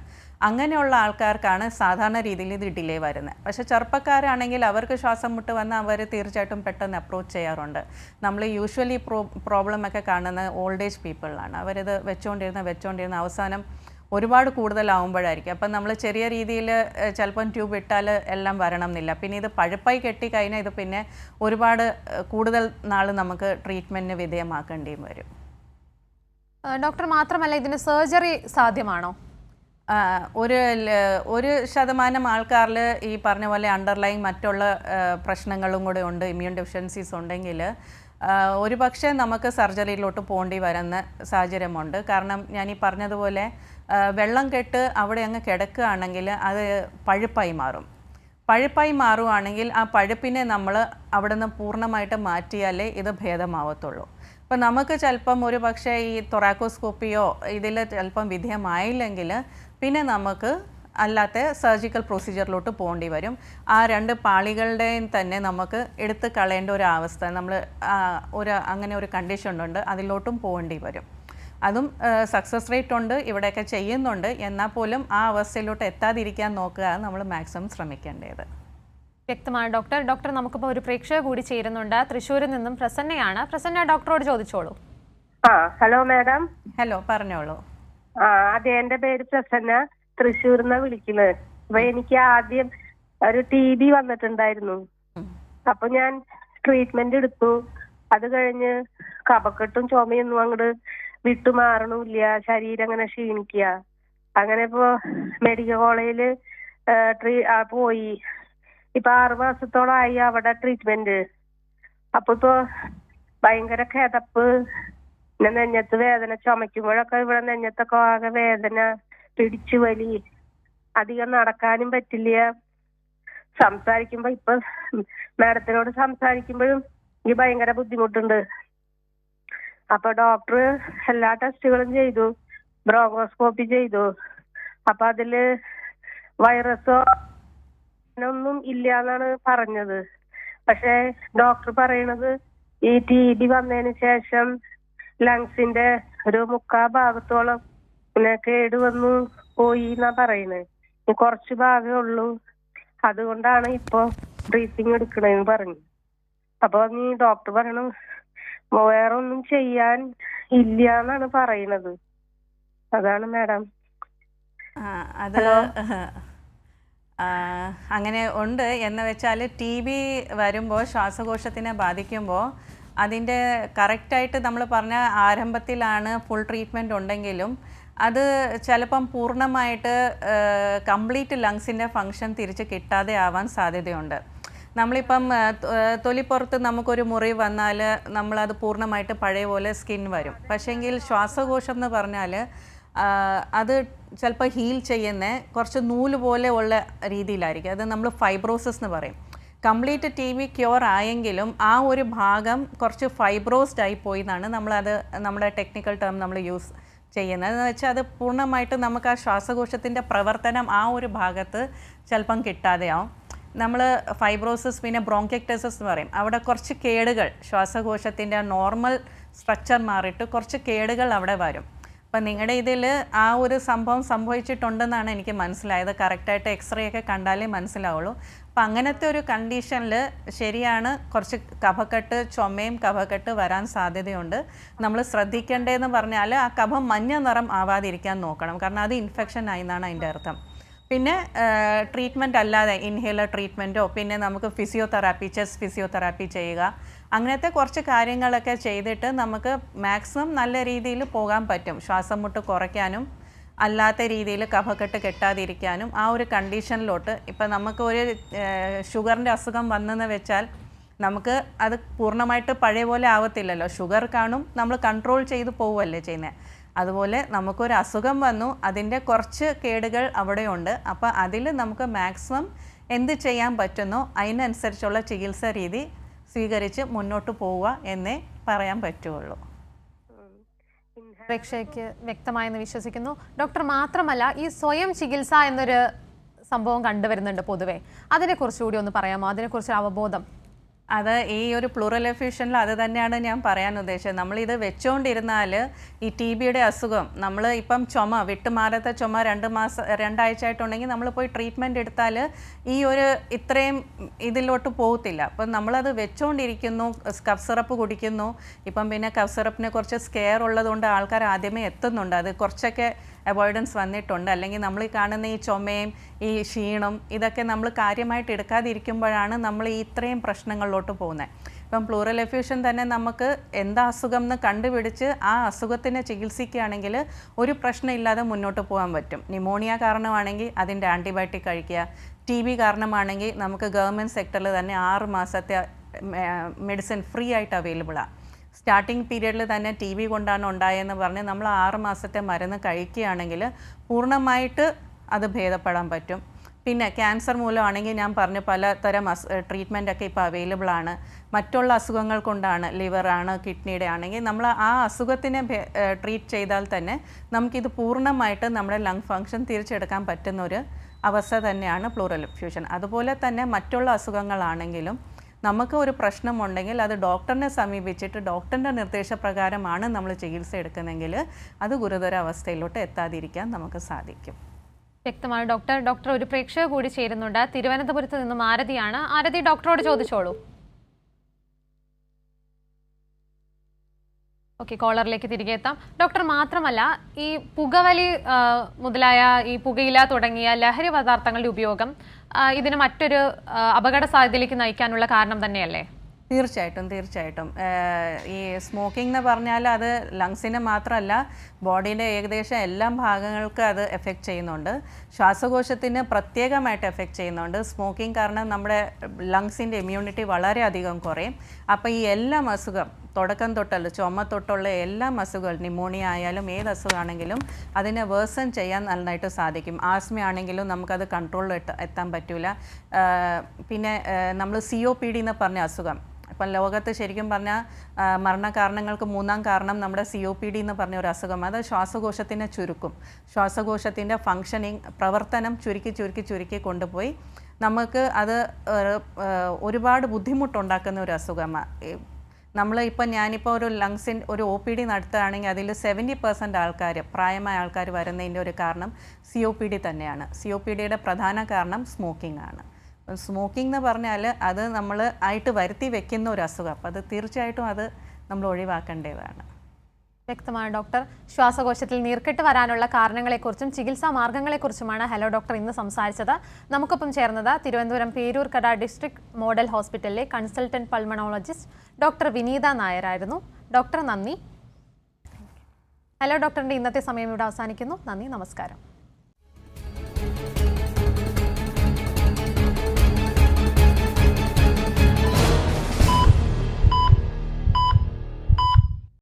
അങ്ങനെയുള്ള ആൾക്കാർക്കാണ് സാധാരണ രീതിയിൽ ഇത് ഡിലേ വരുന്നത്. പക്ഷേ ചെറുപ്പക്കാരാണെങ്കിൽ അവർക്ക് ശ്വാസം മുട്ട് വന്നാൽ അവർ തീർച്ചയായിട്ടും പെട്ടെന്ന് അപ്രോച്ച് ചെയ്യാറുണ്ട്. നമ്മൾ യൂഷ്വലി പ്രോബ്ലമൊക്കെ കാണുന്നത് ഓൾഡ് ഏജ് പീപ്പിളിലാണ്. അവരിത് വെച്ചുകൊണ്ടിരുന്ന അവസാനം ഒരുപാട് കൂടുതലാവുമ്പോഴായിരിക്കും. അപ്പം നമ്മൾ ചെറിയ രീതിയിൽ ചിലപ്പം ട്യൂബ് ഇട്ടാൽ എല്ലാം വരണം എന്നില്ല. പിന്നെ ഇത് പഴുപ്പായി കെട്ടിക്കഴിഞ്ഞാൽ ഇത് പിന്നെ ഒരുപാട് കൂടുതൽ നാൾ നമുക്ക് ട്രീറ്റ്മെൻറ്റിന് വിധേയമാക്കേണ്ടിയും വരും. ഡോക്ടർ, മാത്രമല്ല ഇതിന് സർജറി സാധ്യമാണോ? 1% ആൾക്കാരിൽ ഈ പറഞ്ഞ പോലെ അണ്ടർലൈൻ മറ്റുള്ള പ്രശ്നങ്ങളും കൂടെ ഉണ്ട്, ഇമ്മ്യൂൺ ഡെഫിഷ്യൻസീസ് ഉണ്ടെങ്കിൽ ഒരു പക്ഷേ നമുക്ക് സർജറിയിലോട്ട് പോകേണ്ടി വരുന്ന സാഹചര്യമുണ്ട്. കാരണം ഞാൻ ഈ പറഞ്ഞതുപോലെ വെള്ളം കെട്ട് അവിടെ അങ്ങ് കിടക്കുകയാണെങ്കിൽ അത് പഴുപ്പായി മാറുകയാണെങ്കിൽ ആ പഴുപ്പിനെ നമ്മൾ അവിടെ നിന്ന് പൂർണ്ണമായിട്ട് മാറ്റിയാലേ ഇത് ഭേദമാവത്തുള്ളൂ. അപ്പോൾ നമുക്ക് ചിലപ്പം ഒരു പക്ഷേ ഈ തൊറാക്കോസ്കോപ്പിയോ ഇതിൽ ചിലപ്പം വിധേയമായില്ലെങ്കിൽ പിന്നെ നമുക്ക് അല്ലാത്ത സർജിക്കൽ പ്രൊസീജിയറിലോട്ട് പോകേണ്ടി വരും. ആ 2 പാളികളുടെയും തന്നെ നമുക്ക് എടുത്ത് കളയേണ്ട ഒരു അവസ്ഥ, നമ്മൾ അങ്ങനെ ഒരു കണ്ടീഷൻ ഉണ്ട്, അതിലോട്ടും പോകേണ്ടി വരും. അതും സക്സസ് റേറ്റ് ഉണ്ട്, ഇവിടെയൊക്കെ ചെയ്യുന്നുണ്ട്. എന്നാൽ പോലും ആ അവസ്ഥയിലോട്ട് എത്താതിരിക്കാൻ നോക്കുക, നമ്മൾ മാക്സിമം ശ്രമിക്കേണ്ടത്. വ്യക്തമാണ് ഡോക്ടർ. ഡോക്ടർ, നമുക്കിപ്പോൾ ഒരു പ്രേക്ഷക കൂടി ചേരുന്നുണ്ട്. തൃശ്ശൂരിൽ നിന്നും പ്രസന്നയാണ്. പ്രസന്ന, ഡോക്ടറോട് ചോദിച്ചോളൂ. Hello madam. ഹലോ, പറഞ്ഞോളൂ. അതെ, എന്റെ പേര് പ്രസന്ന, തൃശ്ശൂരിന്നാ വിളിക്കുന്നത്. അപ്പൊ എനിക്ക് ആദ്യം ഒരു TB വന്നിട്ടുണ്ടായിരുന്നു. അപ്പൊ ഞാൻ ട്രീറ്റ്മെന്റ് എടുത്തു. അത് കഴിഞ്ഞ് കഫക്കെട്ടും ചുമയൊന്നും അങ്ങോട്ട് വിട്ടുമാറണില്ല, ശരീരം അങ്ങനെ ക്ഷീണിക്കുക. അങ്ങനെ ഇപ്പോ മെഡിക്കൽ കോളേജില് പോയി. ഇപ്പൊ 6 മാസത്തോളമായി അവിടെ ട്രീറ്റ്മെന്റ്. അപ്പൊ ഇപ്പൊ ഭയങ്കര കിതപ്പ്, പിന്നെ നെഞ്ഞത്ത് വേദന, ചുമയ്ക്കുമ്പോഴൊക്കെ ഇവിടെ നെഞ്ഞത്തൊക്കെ ആകെ വേദന, പിടിച്ചു വലി, അധികം നടക്കാനും പറ്റില്ല. സംസാരിക്കുമ്പോ ഇപ്പൊ മാഡത്തിനോട് സംസാരിക്കുമ്പോഴും എനിക്ക് ഭയങ്കര ബുദ്ധിമുട്ടുണ്ട്. അപ്പൊ ഡോക്ടർ എല്ലാ ടെസ്റ്റുകളും ചെയ്തു, ബ്രോങ്കോസ്കോപ്പി ചെയ്തു. അപ്പൊ അതില് വൈറസോ ഒന്നും ഇല്ല എന്നാണ് പറഞ്ഞത്. പക്ഷെ ഡോക്ടർ പറയണത് ഈ TB വന്നതിന് ശേഷം ലങ്സിന്റെ ഒരു 3/4 ഭാഗത്തോളം പിന്നെ കേടുവന്നു പോയി എന്നാ പറയുന്നത്. കുറച്ച് ഭാഗമേ ഉള്ളൂ, അതുകൊണ്ടാണ് ഇപ്പൊ ബ്രീത്തിങ് എടുക്കണേന്ന് പറഞ്ഞു. അപ്പൊ നീ ഡോക്ടർ പറയണു വേറെ ഒന്നും ചെയ്യാൻ ഇല്ല എന്നാണ് പറയണത്. അതാണ് മാഡം. അത് അങ്ങനെ ഉണ്ട് എന്ന് വെച്ചാൽ TB വരുമ്പോൾ, ശ്വാസകോശത്തിനെ ബാധിക്കുമ്പോൾ അതിൻ്റെ കറക്റ്റായിട്ട് നമ്മൾ പറഞ്ഞ ആരംഭത്തിലാണ് ഫുൾ ട്രീറ്റ്മെൻറ്റ് ഉണ്ടെങ്കിലും അത് ചിലപ്പം പൂർണ്ണമായിട്ട് കംപ്ലീറ്റ് ലങ്സിൻ്റെ ഫങ്ഷൻ തിരിച്ച് കിട്ടാതെ ആവാൻ സാധ്യതയുണ്ട്. നമ്മളിപ്പം തൊലിപ്പുറത്ത് നമുക്കൊരു മുറിവ് വന്നാൽ നമ്മളത് പൂർണ്ണമായിട്ട് പഴയ പോലെ സ്കിൻ വരും. പക്ഷേങ്കിൽ ശ്വാസകോശം എന്ന് പറഞ്ഞാൽ അത് ചിലപ്പോൾ ഹീൽ ചെയ്യുന്ന കുറച്ച് നൂല് പോലെ ഉള്ള രീതിയിലായിരിക്കും. അത് നമ്മൾ ഫൈബ്രോസിസ് എന്ന് പറയും. കംപ്ലീറ്റ് TB ക്യൂർ ആയെങ്കിലും ആ ഒരു ഭാഗം കുറച്ച് ഫൈബ്രോസ്ഡ് ആയി പോയി എന്നാണ് നമ്മളത് നമ്മുടെ ടെക്നിക്കൽ ടേം നമ്മൾ യൂസ് ചെയ്യുന്നത്. എന്ന് വെച്ചാൽ അത് പൂർണ്ണമായിട്ട് നമുക്ക് ആ ശ്വാസകോശത്തിൻ്റെ പ്രവർത്തനം ആ ഒരു ഭാഗത്ത് ചിലപ്പം കിട്ടാതെയാവും. നമ്മൾ ഫൈബ്രോസിസ് പിന്നെ ബ്രോങ്കെക്ടസിസ് എന്ന് പറയും. അവിടെ കുറച്ച് കേടുകൾ ശ്വാസകോശത്തിൻ്റെ നോർമൽ സ്ട്രക്ചർ മാറിയിട്ട് കുറച്ച് കേടുകൾ അവിടെ വരും. അപ്പം നിങ്ങളുടെ ഇതിൽ ആ ഒരു സംഭവം സംഭവിച്ചിട്ടുണ്ടെന്നാണ് എനിക്ക് മനസ്സിലായത്. കറക്റ്റായിട്ട് എക്സ്റേ ഒക്കെ കണ്ടാലേ മനസ്സിലാവുള്ളൂ. അപ്പം അങ്ങനത്തെ ഒരു കണ്ടീഷനിൽ ശരിയാണ് കുറച്ച് കഫക്കെട്ട്, ചുമയും കഫക്കെട്ട് വരാൻ സാധ്യതയുണ്ട്. നമ്മൾ ശ്രദ്ധിക്കേണ്ടതെന്ന് പറഞ്ഞാൽ ആ കഫം മഞ്ഞ നിറം ആവാതിരിക്കാൻ നോക്കണം. കാരണം അത് ഇൻഫെക്ഷൻ ആയി എന്നാണ് അതിൻ്റെ അർത്ഥം. പിന്നെ ട്രീറ്റ്മെൻറ്റ് അല്ലാതെ ഇൻഹേലർ ട്രീറ്റ്മെൻറ്റോ പിന്നെ നമുക്ക് ഫിസിയോതെറാപ്പി, ചെസ്റ്റ് ഫിസിയോതെറാപ്പി ചെയ്യുക, അങ്ങനത്തെ കുറച്ച് കാര്യങ്ങളൊക്കെ ചെയ്തിട്ട് നമുക്ക് മാക്സിമം നല്ല രീതിയിൽ പോകാൻ പറ്റും. ശ്വാസം മുട്ട് കുറയ്ക്കാനും അല്ലാത്ത രീതിയിൽ കഫക്കെട്ട് കെട്ടാതിരിക്കാനും ആ ഒരു കണ്ടീഷനിലോട്ട്. ഇപ്പം നമുക്ക് ഒരു ഷുഗറിൻ്റെ അസുഖം വന്നെന്ന് വെച്ചാൽ നമുക്ക് അത് പൂർണ്ണമായിട്ട് പഴയ പോലെ ആവത്തില്ലല്ലോ. ഷുഗർ കാണും, നമ്മൾ കൺട്രോൾ ചെയ്ത് പോവുമല്ലേ ചെയ്യുന്നത്. അതുപോലെ നമുക്കൊരു അസുഖം വന്നു, അതിൻ്റെ കുറച്ച് കേടുകൾ അവിടെയുണ്ട്. അപ്പോൾ അതിൽ നമുക്ക് മാക്സിമം എന്ത് ചെയ്യാൻ പറ്റുന്നോ അതിനനുസരിച്ചുള്ള ചികിത്സാ രീതി സ്വീകരിച്ച് മുന്നോട്ട് പോവുക എന്നേ പറയാൻ പറ്റുള്ളൂ. പ്രേക്ഷകർക്ക് വ്യക്തമായെന്ന് വിശ്വസിക്കുന്നു. ഡോക്ടർ, മാത്രമല്ല ഈ സ്വയം ചികിത്സ എന്നൊരു സംഭവം കണ്ടുവരുന്നുണ്ട് പൊതുവെ, അതിനെക്കുറിച്ചുകൂടി ഒന്ന് പറയാമോ? അതിനെക്കുറിച്ചൊരു അവബോധം. അത് ഈ ഒരു പ്ലൂറൽ എഫ്യൂഷനിൽ അത് തന്നെയാണ് ഞാൻ പറയാൻ ഉദ്ദേശിച്ചത്. നമ്മളിത് വെച്ചുകൊണ്ടിരുന്നാൽ ഈ ടി ബിയുടെ അസുഖം, നമ്മൾ ഇപ്പം ചുമ വിട്ടുമാറാത്ത ചുമ 2 ആഴ്ച ആയിട്ടുണ്ടെങ്കിൽ നമ്മൾ പോയി ട്രീറ്റ്മെൻറ്റ് എടുത്താൽ ഈ ഒരു ഇത്രയും ഇതിലോട്ട് പോകത്തില്ല. അപ്പം നമ്മളത് വെച്ചുകൊണ്ടിരിക്കുന്നു, കഫ് സിറപ്പ് കുടിക്കുന്നു. ഇപ്പം പിന്നെ കഫ് സിറപ്പിനെ കുറച്ച് സ്കെയർ ഉള്ളതുകൊണ്ട് ആൾക്കാർ ആദ്യമേ എത്തുന്നുണ്ട്. അത് കുറച്ചൊക്കെ അവോയ്ഡൻസ് വന്നിട്ടുണ്ട്. അല്ലെങ്കിൽ നമ്മൾ ഈ കാണുന്ന ഈ ചുമയും ഈ ക്ഷീണം ഇതൊക്കെ നമ്മൾ കാര്യമായിട്ട് എടുക്കാതിരിക്കുമ്പോഴാണ് നമ്മൾ ഈ ഇത്രയും പ്രശ്നങ്ങളിലോട്ട് പോകുന്നത്. ഇപ്പം പ്ലൂറൽ എഫ്യൂഷൻ തന്നെ നമുക്ക് എന്താ അസുഖം എന്ന് കണ്ടുപിടിച്ച് ആ അസുഖത്തിനെ ചികിത്സിക്കുകയാണെങ്കിൽ ഒരു പ്രശ്നമില്ലാതെ മുന്നോട്ട് പോകാൻ പറ്റും. ന്യൂമോണിയ കാരണമാണെങ്കിൽ അതിൻ്റെ ആൻറ്റിബയോട്ടിക് കഴിക്കുക. ടി ബി കാരണമാണെങ്കിൽ നമുക്ക് ഗവൺമെൻറ് സെക്ടറിൽ തന്നെ 6 മാസത്തെ മെഡിസിൻ ഫ്രീ ആയിട്ട് അവൈലബിളാണ്. സ്റ്റാർട്ടിങ് പീരീഡിൽ തന്നെ ടി ബി കൊണ്ടാണ് ഉണ്ടായതെന്ന് പറഞ്ഞ് നമ്മൾ 6 മാസത്തെ മരുന്ന് കഴിക്കുകയാണെങ്കിൽ പൂർണ്ണമായിട്ട് അത് ഭേദപ്പെടാൻ പറ്റും. പിന്നെ ക്യാൻസർ മൂലമാണെങ്കിൽ ഞാൻ പറഞ്ഞു പലതരം ട്രീറ്റ്മെൻറ്റൊക്കെ ഇപ്പോൾ അവൈലബിൾ ആണ്. മറ്റുള്ള അസുഖങ്ങൾ കൊണ്ടാണ്, ലിവറാണ്, കിഡ്നിയുടെ ആണെങ്കിൽ നമ്മൾ ആ അസുഖത്തിനെ ട്രീറ്റ് ചെയ്താൽ തന്നെ നമുക്കിത് പൂർണ്ണമായിട്ട് നമ്മുടെ ലങ് ഫങ്ഷൻ തിരിച്ചെടുക്കാൻ പറ്റുന്നൊരു അവസ്ഥ തന്നെയാണ് പ്ലൂറൽ എഫ്യൂഷൻ. അതുപോലെ തന്നെ മറ്റുള്ള അസുഖങ്ങളാണെങ്കിലും നമുക്ക് ഒരു പ്രശ്നമുണ്ടെങ്കിൽ അത് ഡോക്ടറിനെ സമീപിച്ചിട്ട് ഡോക്ടറിൻ്റെ നിർദ്ദേശപ്രകാരമാണ് നമ്മൾ ചികിത്സ എടുക്കുന്നതെങ്കിൽ അത് ഗുരുതര അവസ്ഥയിലോട്ട് എത്താതിരിക്കാൻ നമുക്ക് സാധിക്കും. വ്യക്തമാണ് ഡോക്ടർ. ഡോക്ടർ, ഒരു പ്രേക്ഷക കൂടി ചേരുന്നുണ്ട്. തിരുവനന്തപുരത്ത് നിന്നും ആരതിയാണ്. ആരതി, ഡോക്ടറോട് ചോദിച്ചോളൂ. ഓക്കെ, കോളറിലേക്ക് തിരികെ എത്താം. ഡോക്ടർ, മാത്രമല്ല ഈ പുകവലി മുതലായ ഈ പുകയില തുടങ്ങിയ ലഹരി പദാർത്ഥങ്ങളുടെ ഉപയോഗം ഇതിന് മറ്റൊരു അപകട സാധ്യതയിലേക്ക് നയിക്കാനുള്ള കാരണം തന്നെയല്ലേ? തീർച്ചയായിട്ടും. ഈ സ്മോക്കിംഗ് എന്ന് പറഞ്ഞാൽ അത് ലങ്സിനെ മാത്രമല്ല ബോഡീൻ്റെ ഏകദേശം എല്ലാ ഭാഗങ്ങൾക്ക് അത് എഫക്റ്റ് ചെയ്യുന്നുണ്ട്. ശ്വാസകോശത്തിന് പ്രത്യേകമായിട്ട് എഫക്റ്റ് ചെയ്യുന്നുണ്ട്. സ്മോക്കിംഗ് കാരണം നമ്മുടെ ലങ്സിൻ്റെ ഇമ്മ്യൂണിറ്റി വളരെയധികം കുറയും. അപ്പോൾ ഈ എല്ലാ അസുഖം തുടക്കം തൊട്ടല്ല, ചുമ തൊട്ടുള്ള എല്ലാ അസുഖങ്ങളും, ന്യൂമോണിയ ആയാലും ഏത് അസുഖമാണെങ്കിലും അതിനെ വേഴ്സൺ ചെയ്യാൻ നന്നായിട്ട് സാധിക്കും. ആസ്മ ആണെങ്കിലും നമുക്കത് കൺട്രോളിൽ എത്താൻ പറ്റില്ല. പിന്നെ നമ്മൾ COPD എന്ന് പറഞ്ഞ അസുഖം, ഇപ്പം ലോകത്ത് ശരിക്കും പറഞ്ഞാൽ മരണകാരണങ്ങൾക്ക് 3-ാം കാരണം നമ്മുടെ COPD എന്ന് പറഞ്ഞ ഒരു അസുഖം. അത് ശ്വാസകോശത്തിനെ ചുരുക്കും. ശ്വാസകോശത്തിൻ്റെ ഫങ്ഷനിങ്, പ്രവർത്തനം ചുരുക്കി കൊണ്ടുപോയി നമുക്ക് അത് ഒരുപാട് ബുദ്ധിമുട്ടുണ്ടാക്കുന്ന ഒരു അസുഖമാണ്. ഞാനിപ്പോൾ ഒരു ലങ്സിൻ ഒരു OPD നടത്തുകയാണെങ്കിൽ അതിൽ 70% ആൾക്കാർ, പ്രായമായ ആൾക്കാർ വരുന്നതിൻ്റെ ഒരു കാരണം COPD തന്നെയാണ്. COPDയുടെ പ്രധാന കാരണം സ്മോക്കിംഗ് ആണ്. സ്മോക്കിംഗ് എന്ന് പറഞ്ഞാൽ അത് നമ്മൾ ആയിട്ട് വരുത്തി വെക്കുന്ന ഒരു അസുഖം. അപ്പോൾ അത് തീർച്ചയായിട്ടും അത് നമ്മൾ ഒഴിവാക്കേണ്ടതാണ്. വ്യക്തമാണ് ഡോക്ടർ. ശ്വാസകോശത്തിൽ നീർക്കെട്ട് വരാനുള്ള കാരണങ്ങളെക്കുറിച്ചും ചികിത്സാ മാർഗങ്ങളെക്കുറിച്ചുമാണ് ഹലോ ഡോക്ടർ ഇന്ന് സംസാരിച്ചത്. നമുക്കൊപ്പം ചേർന്നത് തിരുവനന്തപുരം പേരൂർക്കട ഡിസ്ട്രിക്ട് മോഡൽ ഹോസ്പിറ്റലിലെ കൺസൾട്ടന്റ് പൾമണോളജിസ്റ്റ് ഡോക്ടർ വിനീത നായരായിരുന്നു. ഡോക്ടർ, നന്ദി. ഹലോ ഡോക്ടറിന്റെ ഇന്നത്തെ സമയം ഇവിടെ അവസാനിക്കുന്നു. നന്ദി, നമസ്കാരം.